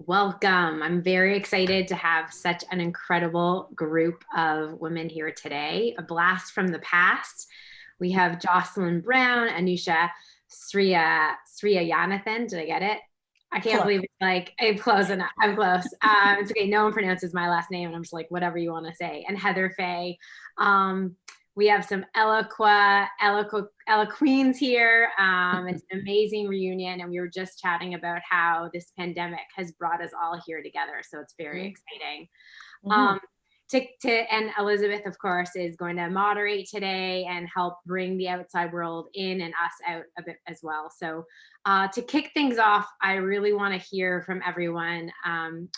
Welcome. I'm very excited to have such an incredible group of women here today. A blast from the past. We have Jocelyn Brown, Anusha, Srijeyanathan. Did I get it? I can't believe it's like, I'm close enough. I'm close. It's okay. No one pronounces my last name. And I'm just like, whatever you want to say. And Heather Foeh. We have some Ella Queens here. It's an amazing reunion. And we were just chatting about how this pandemic has brought us all here together. So it's very exciting. And Elizabeth, of course, is going to moderate today and help bring the outside world in and us out a bit as well. So to kick things off, I really want to hear from everyone.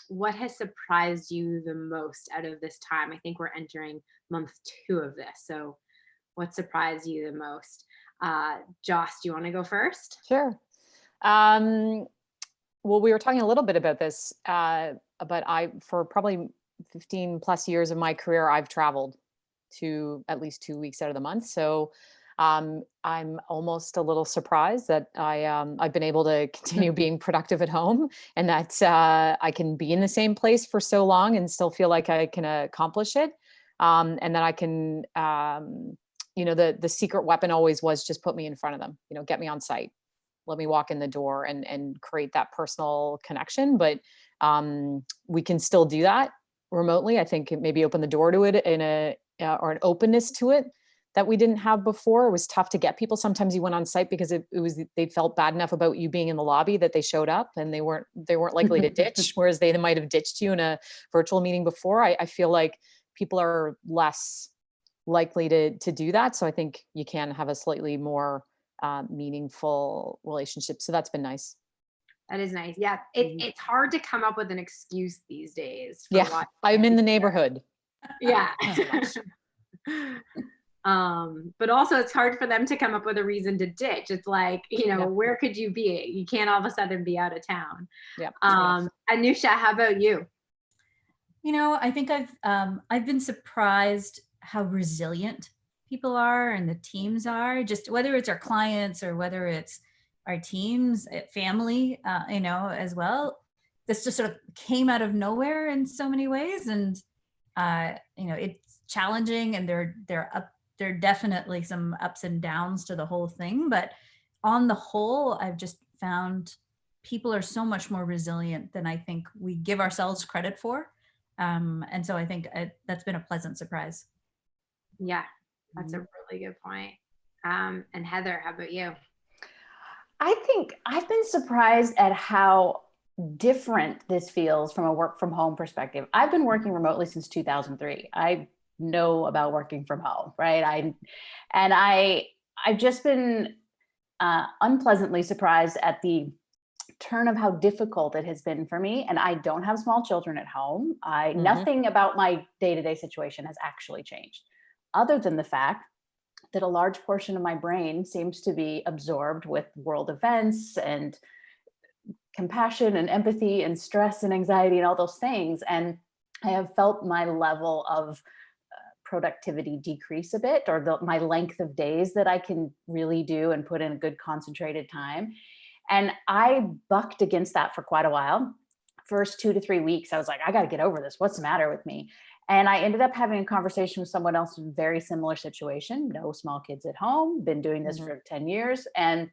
What has surprised you the most out of this time? I think we're entering month 2 of this. So what surprised you the most? Joss, do you want to go first? Sure. Well, we were talking a little bit about this, but for probably 15 plus years of my career, I've traveled to at least 2 weeks out of the month. So I'm almost a little surprised that I've been able to continue being productive at home, and that I can be in the same place for so long and still feel like I can accomplish it. And that I can, the secret weapon always was just put me in front of them, get me on site, let me walk in the door and create that personal connection. But we can still do that remotely. I think it maybe opened the door to it or an openness to it that we didn't have before. It was tough to get people. Sometimes you went on site because they felt bad enough about you being in the lobby that they showed up and they weren't likely to ditch, whereas they might have ditched you in a virtual meeting before. I feel like people are less likely to do that. So I think you can have a slightly more meaningful relationship. So that's been nice. That is nice. Yeah. It's hard to come up with an excuse these days. Yeah. I'm in the neighborhood. Yeah. But also it's hard for them to come up with a reason to ditch. It's like, where could you be? You can't all of a sudden be out of town. Yeah. Anusha, how about you? I think I've been surprised how resilient people are and the teams are, just whether it's our clients or whether it's our teams, family, as well. This just sort of came out of nowhere in so many ways. And, it's challenging, and there are definitely some ups and downs to the whole thing. But on the whole, I've just found people are so much more resilient than I think we give ourselves credit for. And so I think that's been a pleasant surprise. Yeah, that's a really good point. And Heather, how about you? I think I've been surprised at how different this feels from a work from home perspective. I've been working remotely since 2003. I know about working from home, right? I've just been unpleasantly surprised at the turn of how difficult it has been for me. And I don't have small children at home. Nothing about my day-to-day situation has actually changed, other than the fact that a large portion of my brain seems to be absorbed with world events and compassion and empathy and stress and anxiety and all those things. And I have felt my level of productivity decrease a bit, or my length of days that I can really do and put in a good concentrated time. And I bucked against that for quite a while. First 2 to 3 weeks, I was like, I got to get over this. What's the matter with me? And I ended up having a conversation with someone else in a very similar situation. No small kids at home, been doing this for 10 years. And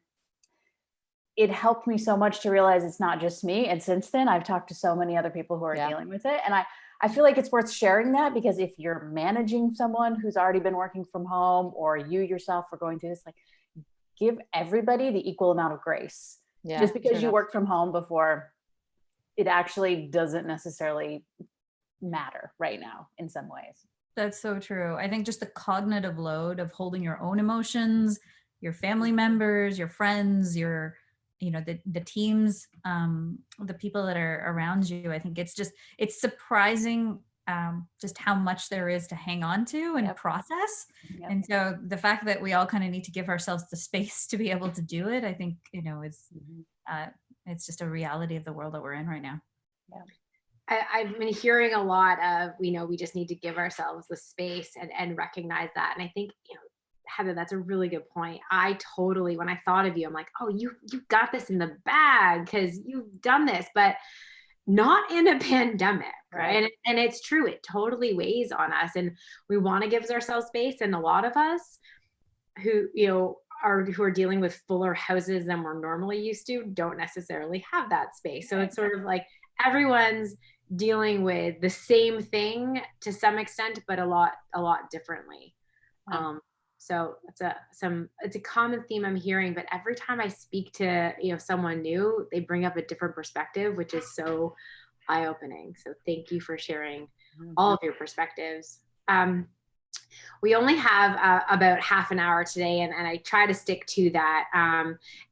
it helped me so much to realize it's not just me. And since then, I've talked to so many other people who are dealing with it. And I feel like it's worth sharing that, because if you're managing someone who's already been working from home, or you yourself are going through this, like, give everybody the equal amount of grace. Yeah, just because you worked from home before, it actually doesn't necessarily matter right now in some ways. That's so true. I think just the cognitive load of holding your own emotions, your family members, your friends, your, the teams, the people that are around you. I think it's surprising just how much there is to hang on to and process. And so the fact that we all kind of need to give ourselves the space to be able to do it, I think, is it's just a reality of the world that we're in right now. Yeah. I've been hearing a lot of, we just need to give ourselves the space and recognize that. And I think, Heather, that's a really good point. I totally, when I thought of you, I'm like, oh, you got this in the bag because you've done this. But not in a pandemic, right? Right. And it's true, it totally weighs on us, and we want to give ourselves space. And a lot of us who, who are dealing with fuller houses than we're normally used to don't necessarily have that space. So it's sort of like everyone's dealing with the same thing to some extent, but a lot differently. So it's a common theme I'm hearing, but every time I speak to, someone new, they bring up a different perspective, which is so eye-opening. So thank you for sharing all of your perspectives. We only have about half an hour today, and I try to stick to that.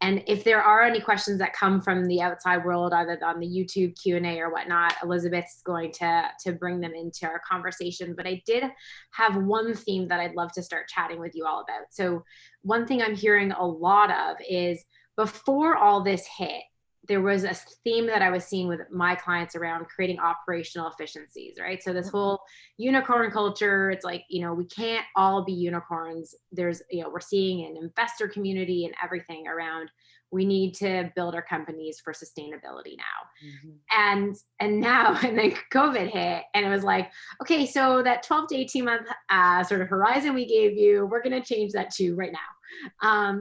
And if there are any questions that come from the outside world, either on the YouTube Q&A or whatnot, Elizabeth's going to bring them into our conversation. But I did have one theme that I'd love to start chatting with you all about. So one thing I'm hearing a lot of is, before all this hit, there was a theme that I was seeing with my clients around creating operational efficiencies, right? So this whole unicorn culture, it's like, we can't all be unicorns. There's, we're seeing an investor community and everything around, we need to build our companies for sustainability now. And now, and then COVID hit, and it was like, okay, so that 12 to 18 month sort of horizon we gave you, we're going to change that to right now.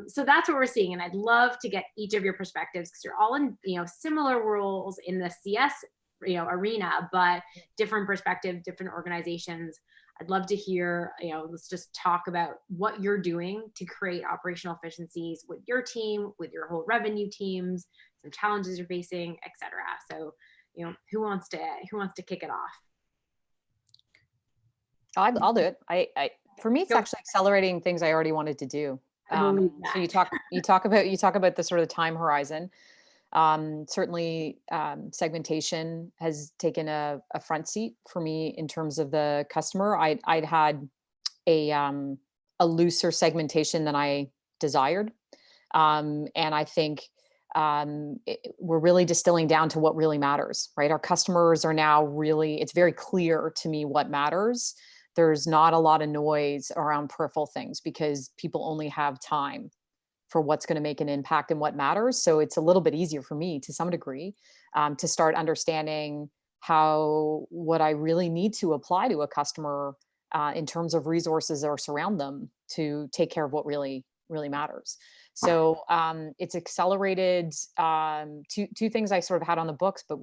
So that's what we're seeing. And I'd love to get each of your perspectives, because you're all in, similar roles in the CS, arena, but different perspective, different organizations. I'd love to hear, let's just talk about what you're doing to create operational efficiencies with your team, with your whole revenue teams, some challenges you're facing, et cetera. So, who wants to kick it off? I'll do it. For me, it's actually accelerating things I already wanted to do. So you talk about the sort of time horizon. Certainly, segmentation has taken a front seat for me in terms of the customer. I'd had a looser segmentation than I desired, and I think we're really distilling down to what really matters. Right, our customers are now really. It's very clear to me what matters. There's not a lot of noise around peripheral things, because people only have time for what's going to make an impact and what matters. So it's a little bit easier for me to some degree to start understanding what I really need to apply to a customer in terms of resources that surround them to take care of what really matters. So it's accelerated two things I sort of had on the books, but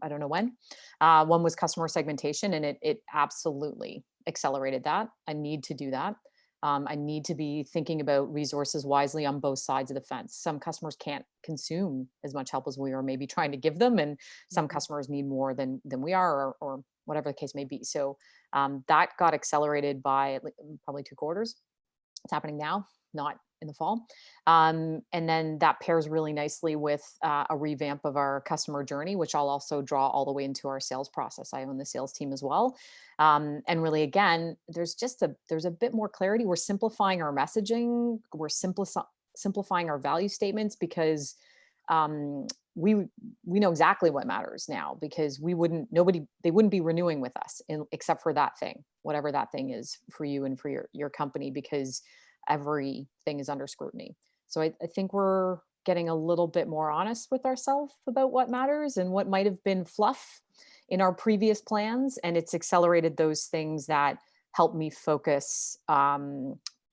I don't know when. One was customer segmentation, and it absolutely accelerated that. I need to do that. I need to be thinking about resources wisely on both sides of the fence. Some customers can't consume as much help as we are maybe trying to give them, and some customers need more than we are, or whatever the case may be. So that got accelerated by probably 2 quarters. It's happening now, not in the fall. And then that pairs really nicely with a revamp of our customer journey, which I'll also draw all the way into our sales process. I own the sales team as well. And really, again, there's a bit more clarity. We're simplifying our messaging. We're simplifying our value statements, because we know exactly what matters now, because they wouldn't be renewing with us except for that thing, whatever that thing is for you and for your company, because everything is under scrutiny. So I think we're getting a little bit more honest with ourselves about what matters and what might have been fluff in our previous plans. And it's accelerated those things that help me focus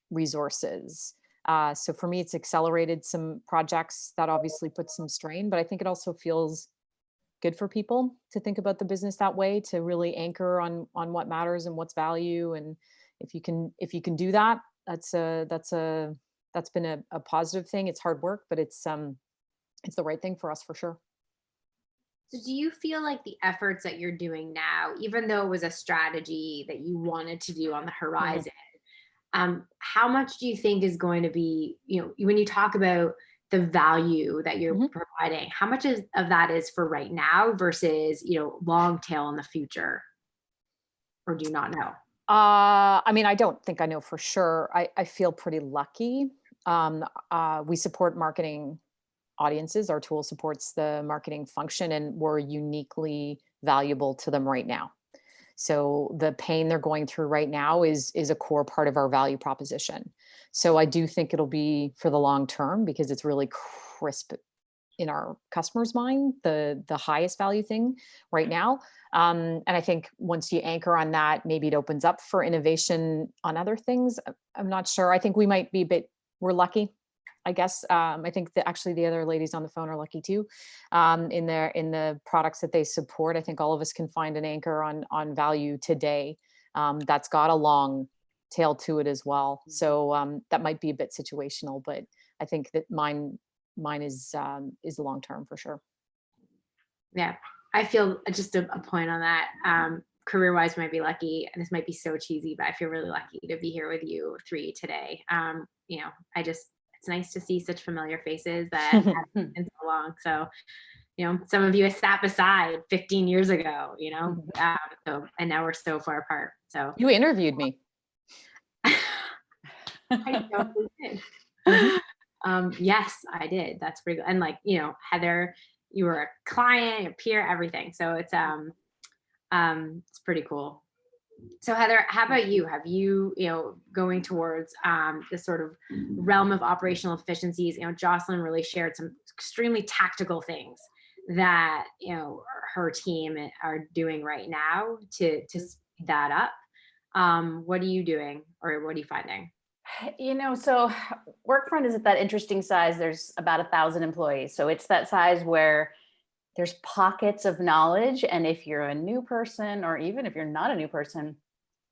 resources. So for me, it's accelerated some projects that obviously put some strain, but I think it also feels good for people to think about the business that way, to really anchor on what matters and what's value. And if you can do that, that's been a positive thing. It's hard work, but it's the right thing for us for sure. So do you feel like the efforts that you're doing now, even though it was a strategy that you wanted to do on the horizon, how much do you think is going to be, when you talk about the value that you're providing, how much of that is for right now versus, long tail in the future? Or do you not know? I don't think I know for sure. I feel pretty lucky. We support marketing audiences. Our tool supports the marketing function, and we're uniquely valuable to them right now. So the pain they're going through right now is a core part of our value proposition. So I do think it'll be for the long term, because it's really crisp in our customers' mind, the highest value thing right now. And I think once you anchor on that, maybe it opens up for innovation on other things. I'm not sure. I think we might be we're lucky, I guess. I think that actually the other ladies on the phone are lucky too, in the products that they support. I think all of us can find an anchor on value today that's got a long tail to it as well. So that might be a bit situational, but I think that mine is long term for sure. Yeah, I feel just a point on that. Career wise, might be lucky, and this might be so cheesy, but I feel really lucky to be here with you three today. It's nice to see such familiar faces that have been so long. So, some of you have sat beside 15 years ago, and now we're so far apart. So you interviewed me. I totally did. Yes, I did. That's pretty good. And Heather, you were a client, a peer, everything. So it's pretty cool. So Heather, how about you? Have you, going towards this sort of realm of operational efficiencies, Jocelyn really shared some extremely tactical things that, her team are doing right now to speed that up. What are you doing, or what are you finding? So Workfront is at that interesting size. There's about 1,000 employees. So it's that size where there's pockets of knowledge. And if you're a new person, or even if you're not a new person,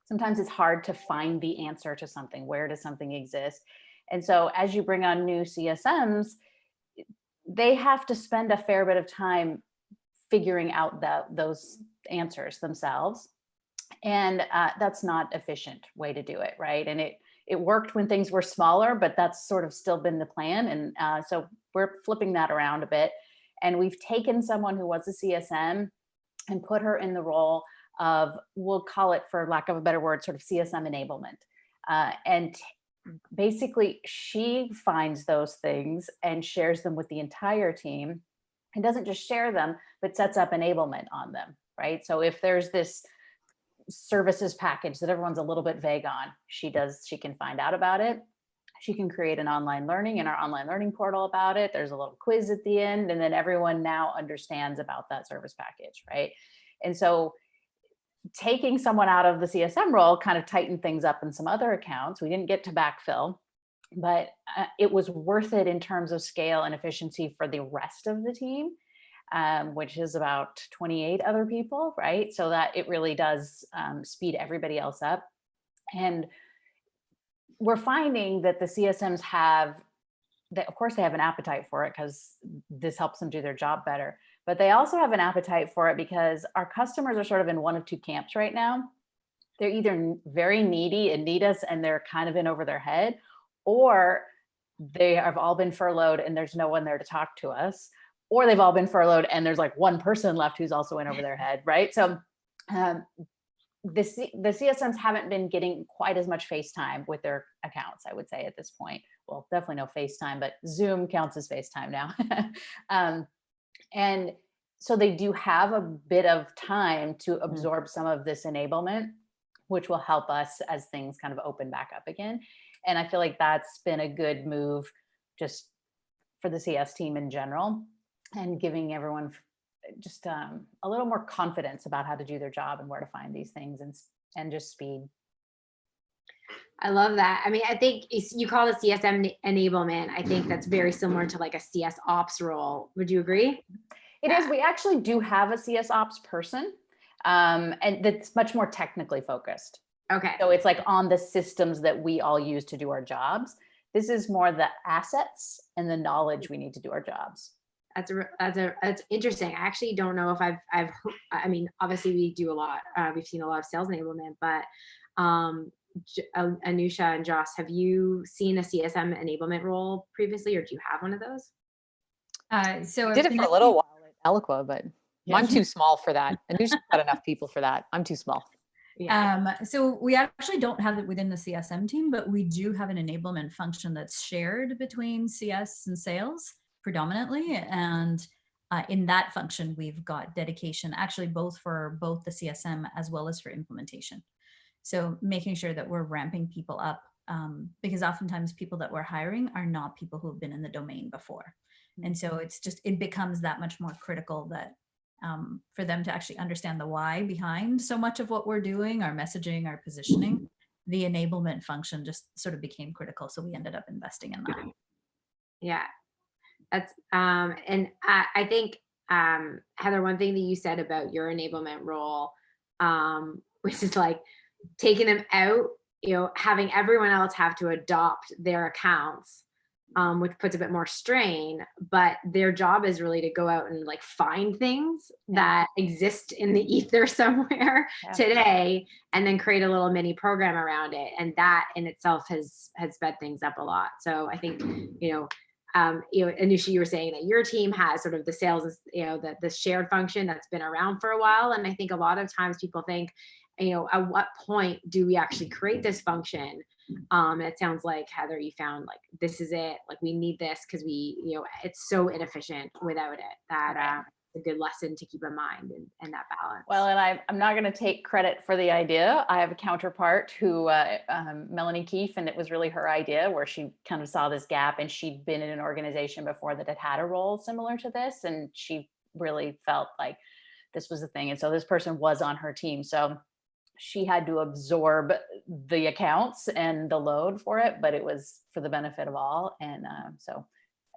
sometimes it's hard to find the answer to something. Where does something exist? And so as you bring on new CSMs, they have to spend a fair bit of time figuring out those answers themselves. And that's not efficient way to do it, right? And it worked when things were smaller, but that's sort of still been the plan. And so we're flipping that around a bit. And we've taken someone who was a CSM and put her in the role of, we'll call it, for lack of a better word, sort of CSM enablement. And basically she finds those things and shares them with the entire team, and doesn't just share them, but sets up enablement on them, right? So if there's this services package that everyone's a little bit vague on, she can find out about it. She can create an online learning in our online learning portal about it. There's a little quiz at the end, and then everyone now understands about that service package, right? And so taking someone out of the CSM role kind of tightened things up in some other accounts. We didn't get to backfill, but it was worth it in terms of scale and efficiency for the rest of the team, which is about 28 other people, right? So that it really does speed everybody else up. And we're finding that the CSMs of course they have an appetite for it because this helps them do their job better, but they also have an appetite for it because our customers are sort of in one of two camps right now. They're either very needy and need us and they're kind of in over their head, or they have all been furloughed and there's no one there to talk to us, or they've all been furloughed and there's like one person left who's also in over their head, right? So the CSMs haven't been getting quite as much FaceTime with their accounts, I would say, at this point. Well, definitely no FaceTime, but Zoom counts as FaceTime now. And so they do have a bit of time to absorb some of this enablement, which will help us as things kind of open back up again. And I feel like that's been a good move just for the CS team in general, and giving everyone just a little more confidence about how to do their job and where to find these things, and just speed. I love that. I mean, I think you call it CSM enablement. I think that's very similar to like a CS ops role. Would you agree? It is. We actually do have a CS ops person, and that's much more technically focused. Okay. So it's like on the systems that we all use to do our jobs. This is more the assets and the knowledge we need to do our jobs. That's interesting. I actually don't know if I've heard, I mean, obviously we do a lot. We've seen a lot of sales enablement, but Anusha and Joss, have you seen a CSM enablement role previously, or do you have one of those? So I did it for a little while at Eloqua, but I'm too small for that. Anusha's got enough people for that. I'm too small. Yeah. So we actually don't have it within the CSM team, but we do have an enablement function that's shared between CS and sales predominantly. And in that function, we've got dedication actually both for both the CSM as well as for implementation. So making sure that we're ramping people up, because oftentimes people that we're hiring are not people who have been in the domain before. And so it becomes that much more critical that for them to actually understand the why behind so much of what we're doing, our messaging, our positioning. The enablement function just sort of became critical. So we ended up investing in that. Yeah. That's and I think Heather, one thing that you said about your enablement role, which is like taking them out, having everyone else have to adopt their accounts, which puts a bit more strain, but their job is really to go out and like find things that exist in the ether somewhere today, and then create a little mini program around it. And that in itself has sped things up a lot. So I think, Anusha, you were saying that your team has sort of the sales, the shared function that's been around for a while. And I think a lot of times people think, at what point do we actually create this function? It sounds like, Heather, you found like, this is it. Like, we need this because it's so inefficient without it that it's a good lesson to keep in mind and that balance. Well, and I'm not going to take credit for the idea. I have a counterpart who, Melanie Keefe, and it was really her idea where she kind of saw this gap, and she'd been in an organization before that had a role similar to this. And she really felt like this was the thing. And so this person was on her team. So she had to absorb the accounts and the load for it, but it was for the benefit of all. And so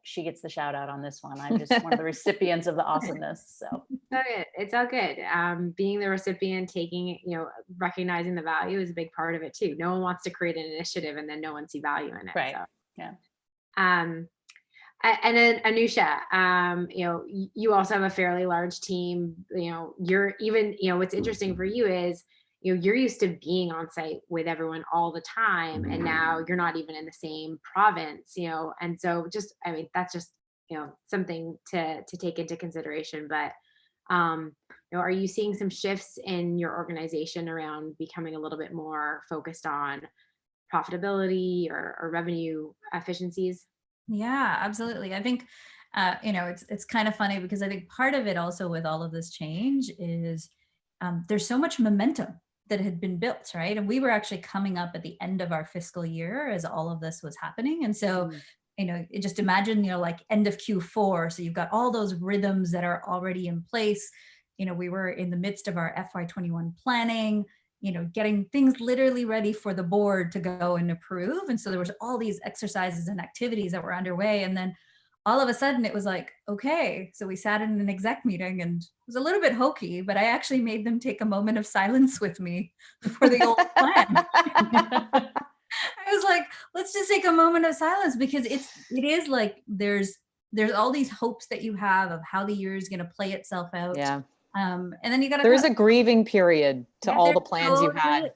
she gets the shout out on this one. I'm just one of the recipients of the awesomeness. So it's all good. Being the recipient, taking, recognizing the value is a big part of it too. No one wants to create an initiative and then no one see value in it. Right. So. Yeah. And then Anusha, you also have a fairly large team. You're even, what's interesting for you is, you're used to being on site with everyone all the time, and now you're not even in the same province, and so that's just, something to take into consideration. But, are you seeing some shifts in your organization around becoming a little bit more focused on profitability or revenue efficiencies? Yeah, absolutely. I think, it's kind of funny because I think part of it also with all of this change is there's so much momentum that had been built, right? And we were actually coming up at the end of our fiscal year as all of this was happening. And so, just imagine, like end of Q4. So you've got all those rhythms that are already in place. We were in the midst of our FY21 planning, getting things literally ready for the board to go and approve. And so there was all these exercises and activities that were underway. And then all of a sudden it was like, okay, so we sat in an exec meeting, and it was a little bit hokey, but I actually made them take a moment of silence with me for the old plan. I was like, let's just take a moment of silence, because it is like, there's all these hopes that you have of how the year is going to play itself out. Yeah. And then you got to, there's a grieving period to all the plans you had.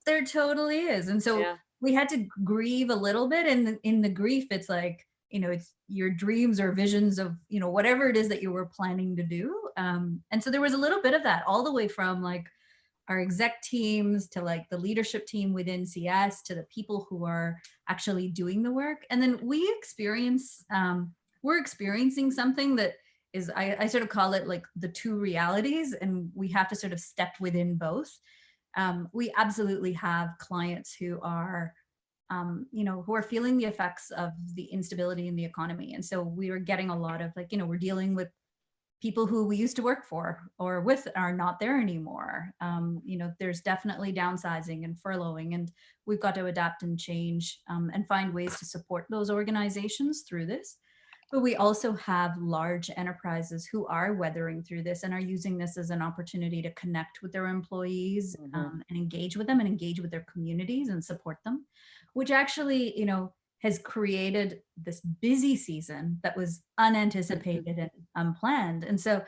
There totally is. And so we had to grieve a little bit, and in the grief, it's like, it's your dreams or visions of, whatever it is that you were planning to do. And so there was a little bit of that, all the way from like our exec teams to like the leadership team within CS to the people who are actually doing the work. And then we're experiencing something that is, I sort of call it like the two realities, and we have to sort of step within both. We absolutely have clients who are who are feeling the effects of the instability in the economy. And so we are getting a lot of like, we're dealing with people who we used to work for or with are not there anymore. There's definitely downsizing and furloughing, and we've got to adapt and change and find ways to support those organizations through this. But we also have large enterprises who are weathering through this and are using this as an opportunity to connect with their employees and engage with them and engage with their communities and support them, which actually, has created this busy season that was unanticipated and unplanned. And so,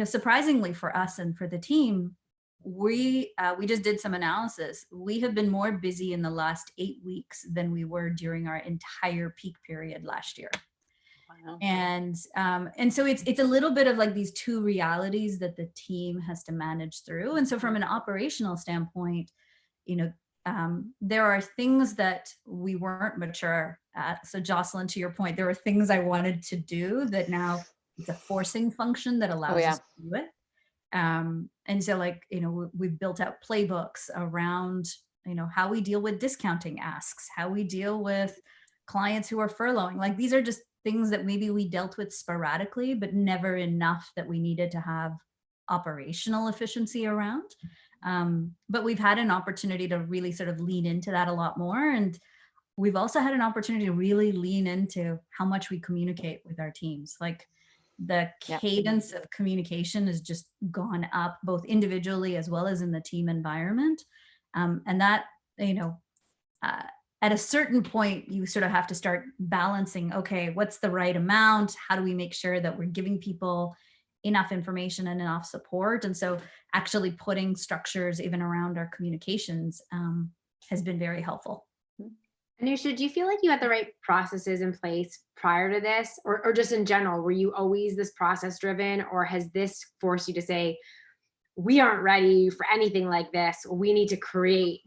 surprisingly for us and for the team, we just did some analysis. We have been more busy in the last 8 weeks than we were during our entire peak period last year. Wow. And so it's a little bit of like these two realities that the team has to manage through. And so from an operational standpoint, there are things that we weren't mature at. So Jocelyn, to your point, there were things I wanted to do that now it's a forcing function that allows us to do it. And so like, we've built out playbooks around, how we deal with discounting asks, how we deal with clients who are furloughing. Like these are just things that maybe we dealt with sporadically, but never enough that we needed to have operational efficiency around. But we've had an opportunity to really sort of lean into that a lot more. And we've also had an opportunity to really lean into how much we communicate with our teams. Like the cadence of communication has just gone up, both individually as well as in the team environment. And that, at a certain point, you sort of have to start balancing, okay, what's the right amount? How do we make sure that we're giving people enough information and enough support? And so actually putting structures even around our communications has been very helpful. Anusha, do you feel like you had the right processes in place prior to this, or just in general? Were you always this process driven, or has this forced you to say, we aren't ready for anything like this? We need to create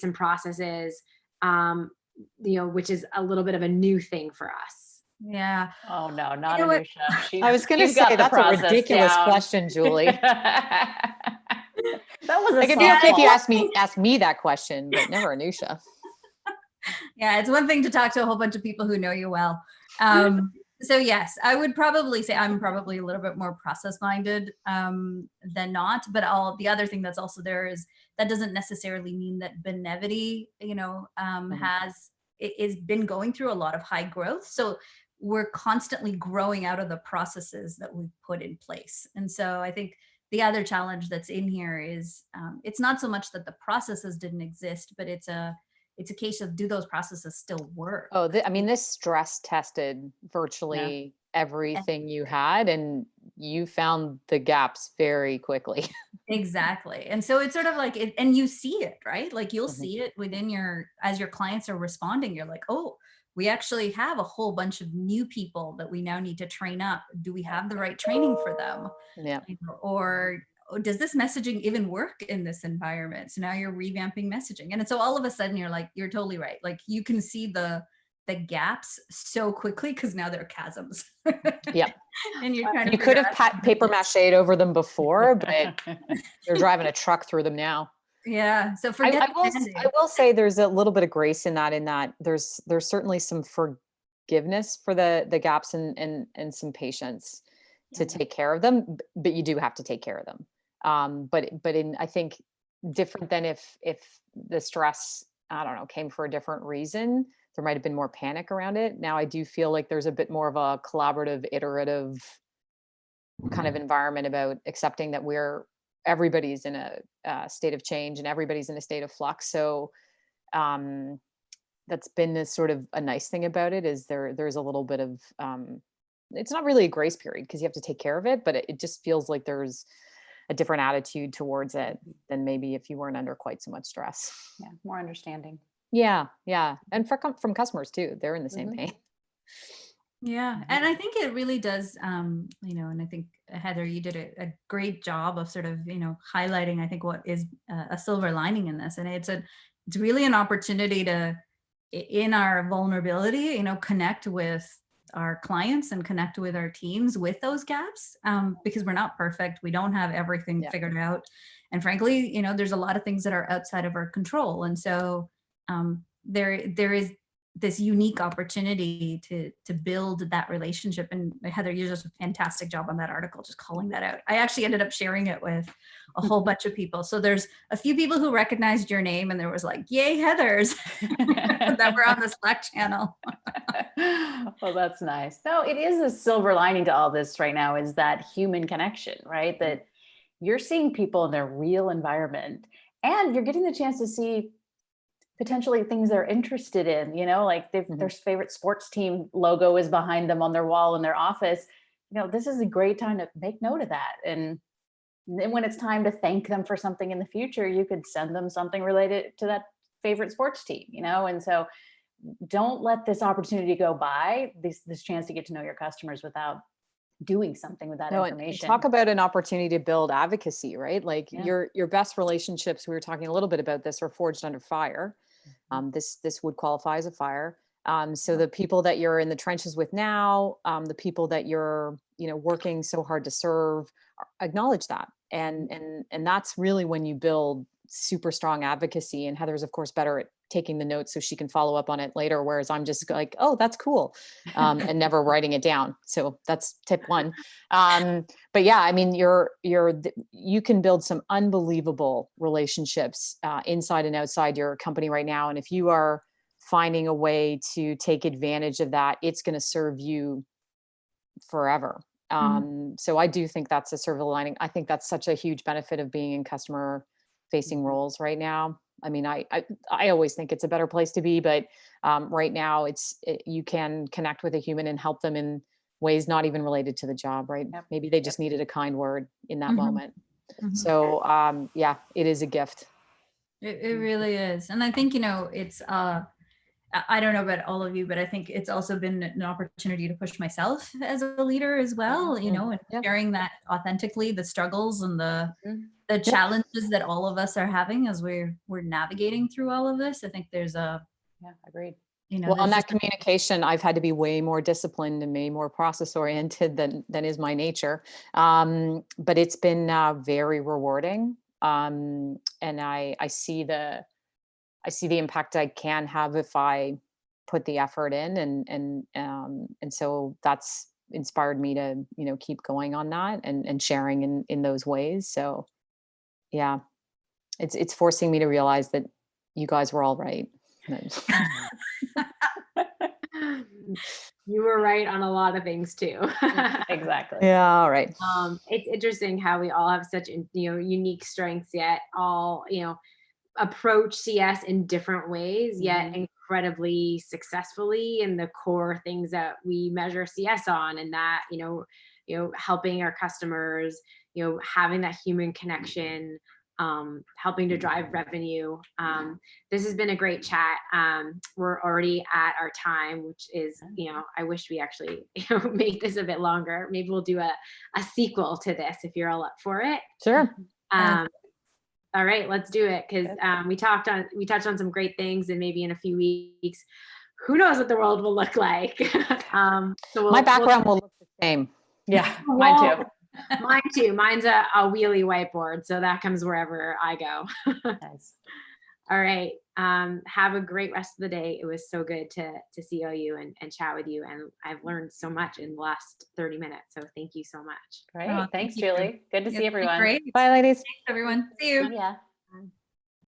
some processes, which is a little bit of a new thing for us. Yeah. Oh no, not Anusha. I was going to say that's a ridiculous question, Julie. That was like, it'd be okay if you asked me that question, but never Anusha. Yeah, it's one thing to talk to a whole bunch of people who know you well. So yes, I would probably say I'm probably a little bit more process minded than not. But the other thing that's also there is that doesn't necessarily mean that Benevity, is been going through a lot of high growth. So we're constantly growing out of the processes that we've put in place. And so I think the other challenge that's in here is it's not so much that the processes didn't exist, but it's a case of, do those processes still work? Oh, this stress tested virtually everything you had, and you found the gaps very quickly. Exactly. And so it's sort of like, and you see it, right? Like you'll see it within as your clients are responding, you're like, oh, we actually have a whole bunch of new people that we now need to train up. Do we have the right training for them? Yeah. Or does this messaging even work in this environment? So now you're revamping messaging. And so all of a sudden you're totally right. Like you can see the gaps so quickly because now they're chasms. Yeah. And you're trying to, you could have paper mached over them before, but you're driving a truck through them now. Yeah. So I will say there's a little bit of grace in that there's certainly some forgiveness for the gaps and some patience to take care of them, but you do have to take care of them. But I think different than if the stress, I don't know, came for a different reason, there might've been more panic around it. Now I do feel like there's a bit more of a collaborative, iterative kind of environment about accepting that everybody's in a state of change and everybody's in a state of flux. So that's been this sort of a nice thing about it, is there's a little bit of, it's not really a grace period because you have to take care of it, but it just feels like there's a different attitude towards it than maybe if you weren't under quite so much stress. Yeah, more understanding. Yeah. And from customers too, they're in the same pain. Yeah. And I think it really does, and I think Heather, you did a great job of sort of, highlighting, I think, what is a silver lining in this. And it's really an opportunity to, in our vulnerability, connect with our clients and connect with our teams with those gaps, because we're not perfect. We don't have everything figured out. And frankly, there's a lot of things that are outside of our control. And so there is this unique opportunity to build that relationship. And Heather, you did a fantastic job on that article, just calling that out. I actually ended up sharing it with a whole bunch of people. So there's a few people who recognized your name, and there was like, yay, Heathers, that were on the Slack channel. Well, that's nice. No, it is a silver lining to all this right now, is that human connection, right? That you're seeing people in their real environment, and you're getting the chance to see potentially things they're interested in, like their favorite sports team logo is behind them on their wall in their office. This is a great time to make note of that. And then when it's time to thank them for something in the future, you could send them something related to that favorite sports team, and so don't let this opportunity go by, this chance to get to know your customers without doing something with that information. Talk about an opportunity to build advocacy, right? Like your best relationships, we were talking a little bit about this, are forged under fire. This would qualify as a fire. So the people that you're in the trenches with now, the people that you're, working so hard to serve, acknowledge that. And that's really when you build super strong advocacy. And Heather's, of course, better at taking the notes so she can follow up on it later. Whereas I'm just like, oh, that's cool. And never writing it down. So that's tip one. But yeah, I mean, you can build some unbelievable relationships inside and outside your company right now. And if you are finding a way to take advantage of that, it's going to serve you forever. So I do think that's a silver lining. I think that's such a huge benefit of being in customer facing roles right now. I mean, I always think it's a better place to be, but right now you can connect with a human and help them in ways not even related to the job, right? Yep. Maybe they just needed a kind word in that moment. Mhm. So yeah, it is a gift. It really is. And I think, it's, I don't know about all of you, but I think it's also been an opportunity to push myself as a leader as well, and sharing that authentically, the struggles and the challenges that all of us are having as we're navigating through all of this. I think there's Agreed. Well, on that communication, I've had to be way more disciplined and way more process oriented than is my nature. But it's been very rewarding. And I see the impact I can have if I put the effort in, and so that's inspired me to, keep going on that and sharing in those ways. So yeah, it's forcing me to realize that you guys were all right. You were right on a lot of things too. Exactly. Yeah. All right. It's interesting how we all have such, unique strengths, yet all, approach CS in different ways, yet incredibly successfully in the core things that we measure CS on, and that, helping our customers, having that human connection, helping to drive revenue. This has been a great chat. We're already at our time, which is, I wish we actually made this a bit longer. Maybe we'll do a sequel to this if you're all up for it. Sure. All right, let's do it, because we touched on some great things, and maybe in a few weeks, who knows what the world will look like. So my background will look the same. Yeah, mine too. Mine too. Mine's a wheelie whiteboard, so that comes wherever I go. Nice. All right. Have a great rest of the day. It was so good to see all you and chat with you, and I've learned so much in the last 30 minutes. So thank you so much. Great. Thanks, Julie. Good to see everyone. Great. Bye, ladies. Thanks, everyone. See you. Yeah.